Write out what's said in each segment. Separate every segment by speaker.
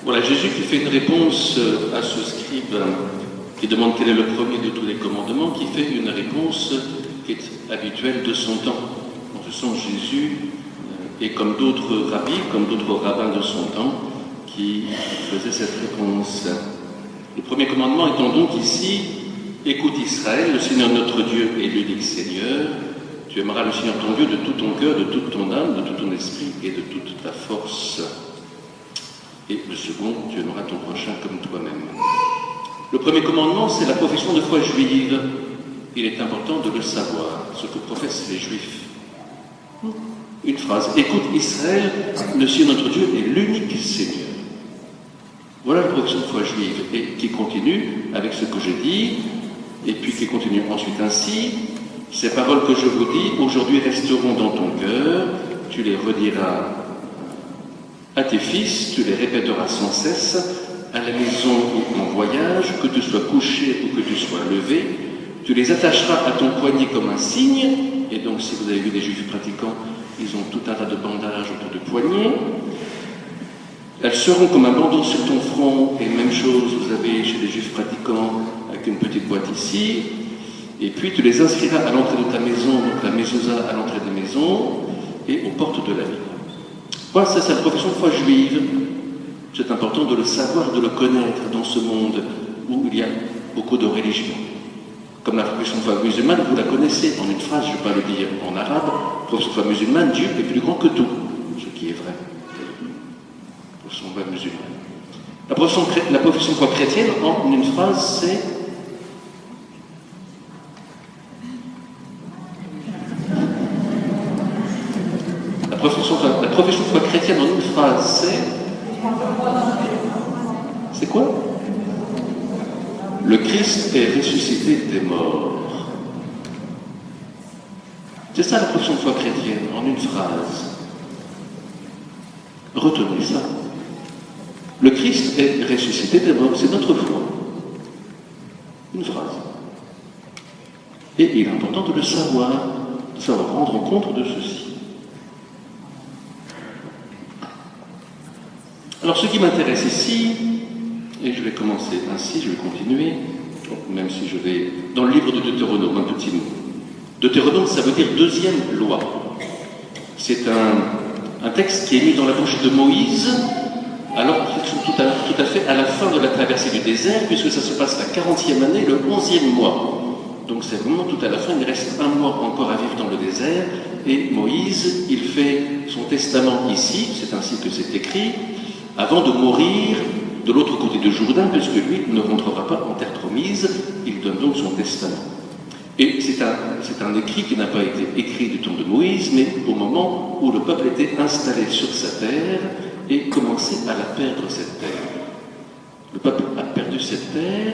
Speaker 1: Voilà, Jésus qui fait une réponse à ce scribe qui demande quel est le premier de tous les commandements, qui fait une réponse qui est habituelle de son temps. En ce sens, Jésus est comme d'autres rabbis, comme d'autres rabbins de son temps, qui faisaient cette réponse. Le premier commandement étant donc ici, écoute Israël, le Seigneur notre Dieu est l'unique Seigneur. Tu aimeras le Seigneur ton Dieu de tout ton cœur, de toute ton âme, de tout ton esprit et de toute ta force. Et le second, tu aimeras ton prochain comme toi-même. Le premier commandement, c'est la profession de foi juive. Il est important de le savoir, ce que professent les Juifs. Une phrase, écoute Israël, le Seigneur notre Dieu est l'unique Seigneur. Voilà la profession de foi juive, et qui continue avec ce que je dis, et puis qui continue ensuite ainsi. Ces paroles que je vous dis, aujourd'hui resteront dans ton cœur, tu les rediras à tes fils, tu les répéteras sans cesse, à la maison ou en voyage, que tu sois couché ou que tu sois levé, tu les attacheras à ton poignet comme un signe, et donc si vous avez vu des Juifs pratiquants, ils ont tout un tas de bandages autour du poignet. Elles seront comme un bandeau sur ton front, et même chose, vous avez chez les Juifs pratiquants, avec une petite boîte ici, et puis tu les inscriras à l'entrée de ta maison, donc la mezouza à l'entrée des maisons, et aux portes de la ville. Voilà, ça c'est la profession de foi juive. C'est important de le savoir, de le connaître dans ce monde où il y a beaucoup de religions. Comme la profession de foi musulmane, vous la connaissez en une phrase, je ne vais pas le dire en arabe, la profession de foi musulmane, Dieu est plus grand que tout, ce qui est vrai. La profession de foi musulmane. La profession de foi chrétienne, en une phrase, c'est la profession de foi chrétienne en une phrase, c'est quoi? Le Christ est ressuscité des morts. C'est ça la profession de foi chrétienne, en une phrase. Retenez ça. Le Christ est ressuscité des morts, c'est notre foi. Une phrase. Et il est important de le savoir, rendre compte de ceci. Alors ce qui m'intéresse ici, et je vais commencer ainsi, je vais continuer, même si je vais dans le livre de Deutéronome, un petit mot. Deutéronome, ça veut dire deuxième loi. C'est un texte qui est mis dans la bouche de Moïse, alors tout à fait à la fin de la traversée du désert, puisque ça se passe la 40e année, le 11e mois. Donc c'est vraiment tout à la fin, il reste un mois encore à vivre dans le désert, et Moïse, il fait son testament ici, c'est ainsi que c'est écrit, avant de mourir de l'autre côté du Jourdain, puisque lui ne rentrera pas en terre promise, il donne donc son testament. Et c'est un écrit qui n'a pas été écrit du temps de Moïse, mais au moment où le peuple était installé sur sa terre et commençait à la perdre, cette terre. Le peuple a perdu cette terre,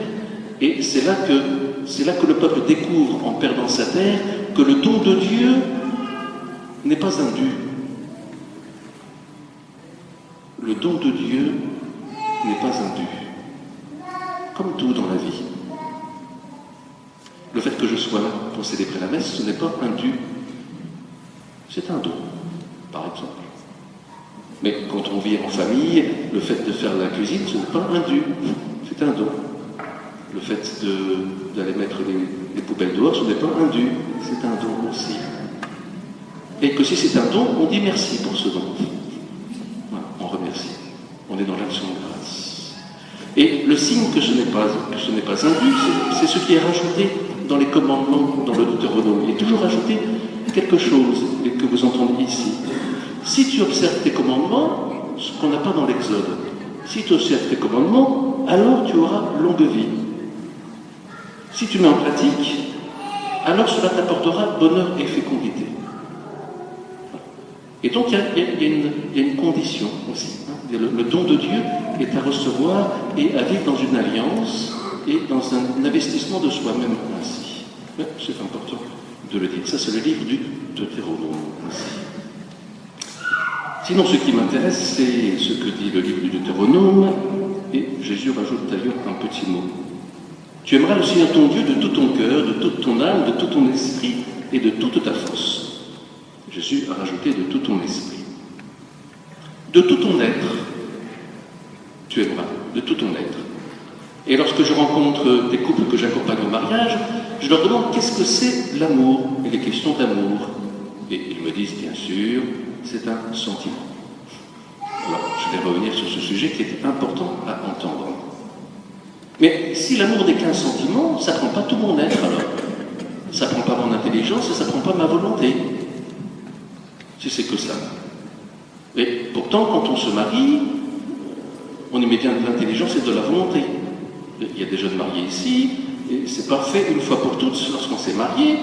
Speaker 1: et c'est là que le peuple découvre, en perdant sa terre, que le don de Dieu n'est pas un dû. Le don de Dieu n'est pas un dû. Comme tout dans la vie. Le fait que je sois là pour célébrer la messe, ce n'est pas un dû. C'est un don, par exemple. Mais quand on vit en famille, le fait de faire la cuisine, ce n'est pas un dû. C'est un don. Le fait d'aller mettre les poubelles dehors, ce n'est pas un dû. C'est un don aussi. Et que si c'est un don, on dit merci pour ce don. On remercie. On est dans l'action de grâce. Et le signe que ce n'est pas un dû, c'est ce qui est rajouté dans les commandements, dans le Deutéronome. Il est toujours rajouté quelque chose que vous entendez ici. Si tu observes tes commandements, ce qu'on n'a pas dans l'Exode, si tu observes tes commandements, alors tu auras longue vie. Si tu mets en pratique, alors cela t'apportera bonheur et fécondité. Et donc il y a une condition aussi. Le don de Dieu est à recevoir et à vivre dans une alliance et dans un investissement de soi-même ainsi. C'est important de le dire. Ça, c'est le livre du Deutéronome ainsi. Sinon, ce qui m'intéresse, c'est ce que dit le livre du Deutéronome, et Jésus rajoute d'ailleurs un petit mot. Tu aimeras le Seigneur ton Dieu de tout ton cœur, de toute ton âme, de tout ton esprit et de toute ta force. Jésus a rajouté de tout ton esprit. De tout ton être. tu aimeras de tout ton être. Et lorsque je rencontre des couples que j'accompagne au mariage, je leur demande qu'est-ce que c'est l'amour et les questions d'amour. Et ils me disent bien sûr, c'est un sentiment. Alors, je vais revenir sur ce sujet qui est important à entendre. Mais si l'amour n'est qu'un sentiment, ça ne prend pas tout mon être alors. Ça ne prend pas mon intelligence et ça ne prend pas ma volonté. Si c'est que ça. Et pourtant, quand on se marie, on y met bien de l'intelligence et de la volonté. Il y a des jeunes mariés ici, et c'est parfait une fois pour toutes, lorsqu'on s'est marié,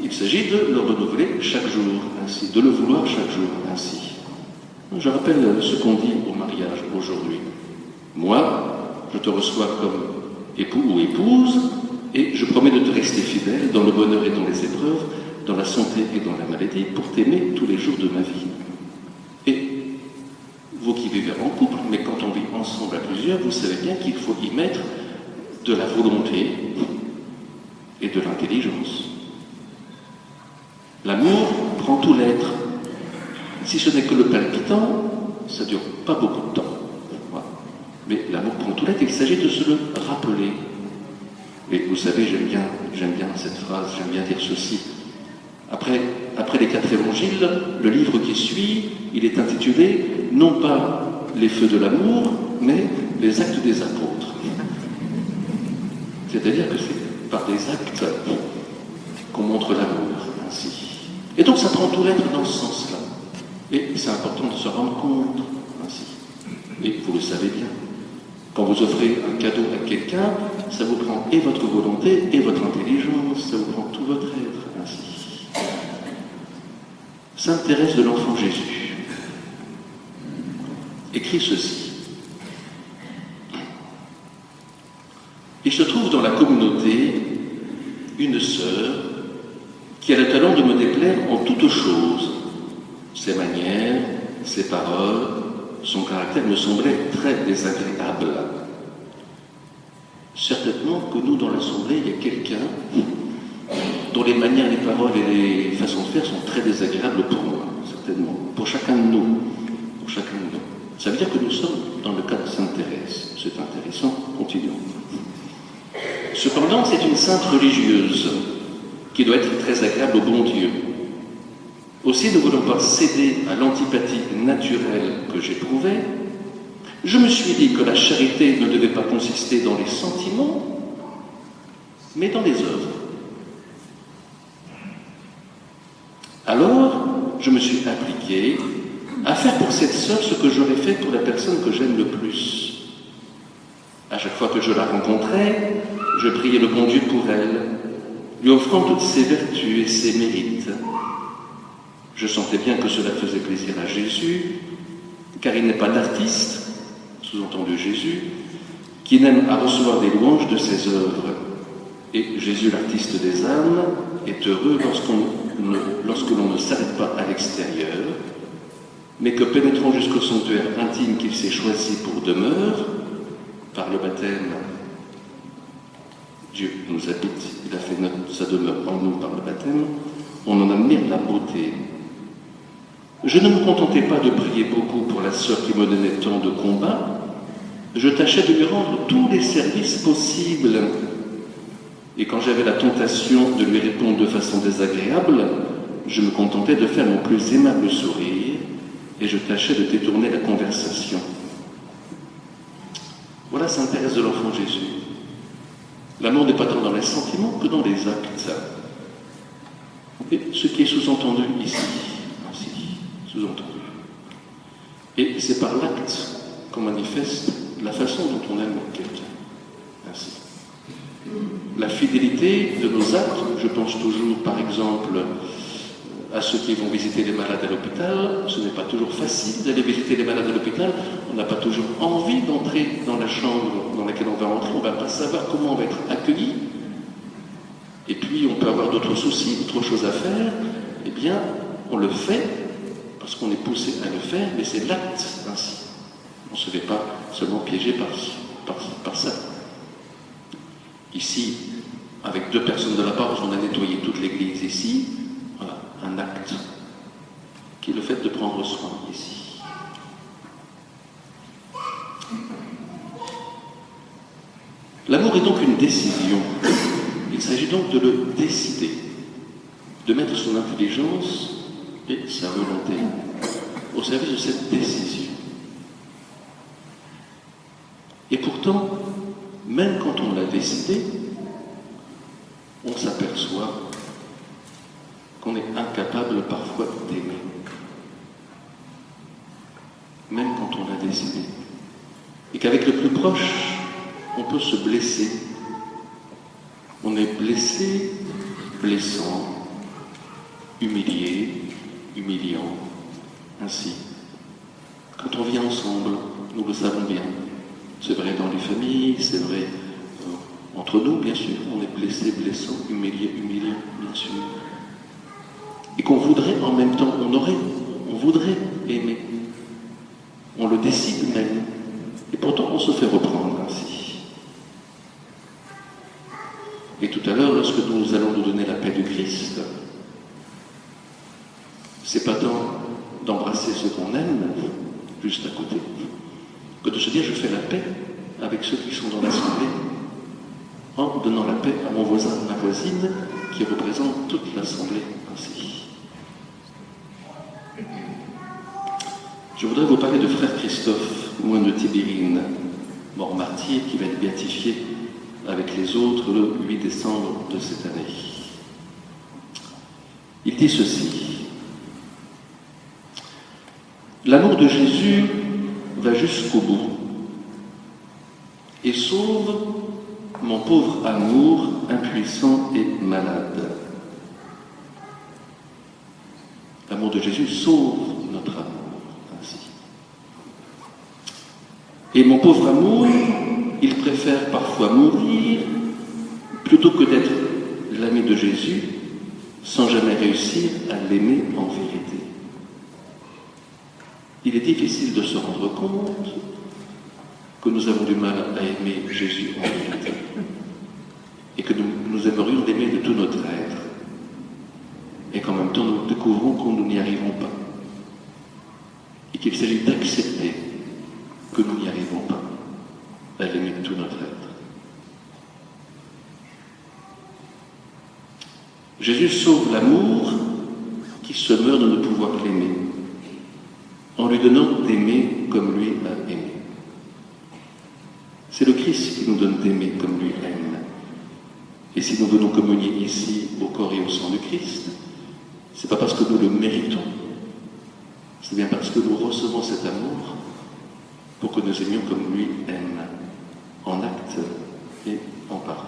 Speaker 1: il s'agit de le renouveler chaque jour ainsi, de le vouloir chaque jour ainsi. Je rappelle ce qu'on dit au mariage aujourd'hui. Moi, je te reçois comme époux ou épouse, et je promets de te rester fidèle dans le bonheur et dans les épreuves, dans la santé et dans la maladie, pour t'aimer tous les jours de ma vie. Et vous qui vivez en couple, mais quand on vit ensemble à plusieurs, vous savez bien qu'il faut y mettre de la volonté et de l'intelligence. L'amour prend tout l'être. Si ce n'est que le palpitant, ça ne dure pas beaucoup de temps. Voilà. Mais l'amour prend tout l'être, il s'agit de se le rappeler. Et vous savez, j'aime bien cette phrase, j'aime bien dire ceci. Après les 4 évangiles, le livre qui suit, il est intitulé non pas les feux de l'amour, mais les actes des apôtres. C'est-à-dire que c'est par des actes qu'on montre l'amour ainsi. Et donc ça prend tout l'être dans ce sens-là. Et c'est important de se rendre compte ainsi. Et vous le savez bien. Quand vous offrez un cadeau à quelqu'un, ça vous prend et votre volonté et votre intelligence, ça vous prend tout votre être ainsi. Sainte Thérèse de l'Enfant Jésus écrit ceci. Il se trouve dans la communauté une sœur qui a le talent de me déplaire en toutes choses. Ses manières, ses paroles, son caractère me semblaient très désagréables. Certainement que nous, dans l'Assemblée, il y a quelqu'un dont les manières, les paroles et les façons de faire sont très désagréables pour moi, certainement. Pour chacun de nous. Pour chacun de nous. Ça veut dire que nous sommes dans le cas de Sainte Thérèse. C'est intéressant. Continuons. Cependant, c'est une sainte religieuse qui doit être très agréable au bon Dieu. Aussi, ne voulant pas céder à l'antipathie naturelle que j'éprouvais, je me suis dit que la charité ne devait pas consister dans les sentiments, mais dans les œuvres. Alors, je me suis appliqué à faire pour cette sœur ce que j'aurais fait pour la personne que j'aime le plus. À chaque fois que je la rencontrais, je priais le bon Dieu pour elle, lui offrant toutes ses vertus et ses mérites. Je sentais bien que cela faisait plaisir à Jésus, car il n'est pas d'artiste, sous-entendu Jésus, qui n'aime à recevoir des louanges de ses œuvres. Et Jésus, l'artiste des âmes, est heureux lorsque l'on ne s'arrête pas à l'extérieur, mais que pénétrant jusqu'au sanctuaire intime qu'il s'est choisi pour demeure, par le baptême, Dieu nous habite, il a fait sa demeure en nous par le baptême, on en admire la beauté. Je ne me contentais pas de prier beaucoup pour la sœur qui me donnait tant de combats, je tâchais de lui rendre tous les services possibles. Et quand j'avais la tentation de lui répondre de façon désagréable, je me contentais de faire mon plus aimable sourire et je tâchais de détourner la conversation. Voilà Sainte Thérèse de l'Enfant Jésus. L'amour n'est pas tant dans les sentiments que dans les actes. Et ce qui est sous-entendu ici, sous-entendu. Et c'est par l'acte qu'on manifeste la façon dont on aime quelqu'un. Ainsi. La fidélité de nos actes, je pense toujours par exemple à ceux qui vont visiter les malades à l'hôpital, ce n'est pas toujours facile d'aller visiter les malades à l'hôpital, on n'a pas toujours envie d'entrer dans la chambre dans laquelle on va entrer, on ne va pas savoir comment on va être accueilli, et puis on peut avoir d'autres soucis, d'autres choses à faire, eh bien on le fait parce qu'on est poussé à le faire, mais c'est l'acte ainsi. On ne se fait pas seulement piéger par ça. Ici, avec 2 personnes de la part, on a nettoyé toute l'église ici. Voilà, un acte qui est le fait de prendre soin ici. L'amour est donc une décision. Il s'agit donc de le décider, de mettre son intelligence et sa volonté au service de cette décision. Et pourtant, même quand on l'a décidé, on s'aperçoit qu'on est incapable parfois d'aimer. Même quand on l'a décidé. Et qu'avec le plus proche, on peut se blesser. On est blessé, blessant, humilié, humiliant, ainsi. Quand on vit ensemble, nous le savons bien. C'est vrai dans les familles, c'est vrai entre nous, bien sûr. On est blessé, blessant, humilié, humiliant, bien sûr. Et qu'on voudrait en même temps, on voudrait aimer. On le décide même. Et pourtant, on se fait reprendre ainsi. Et tout à l'heure, lorsque nous allons nous donner la paix du Christ, c'est pas tant d'embrasser ceux qu'on aime, juste à côté, que de se dire je fais la paix avec ceux qui sont dans l'assemblée, en donnant la paix à mon voisin, ma voisine, qui représente toute l'assemblée ainsi. Je voudrais vous parler de frère Christophe, moine de Tibérine, mort martyr, qui va être béatifié avec les autres le 8 décembre de cette année. Il dit ceci: l'amour de Jésus va jusqu'au bout et sauve mon pauvre amour impuissant et malade. L'amour de Jésus sauve notre amour. Et mon pauvre amour, il préfère parfois mourir plutôt que d'être l'ami de Jésus sans jamais réussir à l'aimer en vérité. Il est difficile de se rendre compte que nous avons du mal à aimer Jésus en vérité et que nous aimerions l'aimer de tout notre être et qu'en même temps nous découvrons que nous n'y arrivons pas et qu'il s'agit d'accepter que nous n'y arrivons pas à l'aimer de tout notre être. Jésus sauve l'amour qui se meurt de ne pouvoir l'aimer, en lui donnant d'aimer comme lui a aimé. C'est le Christ qui nous donne d'aimer comme lui aime. Et si nous venons communier ici au corps et au sang du Christ, c'est pas parce que nous le méritons, c'est bien parce que nous recevons cet amour pour que nous aimions comme lui aime, en acte et en parole.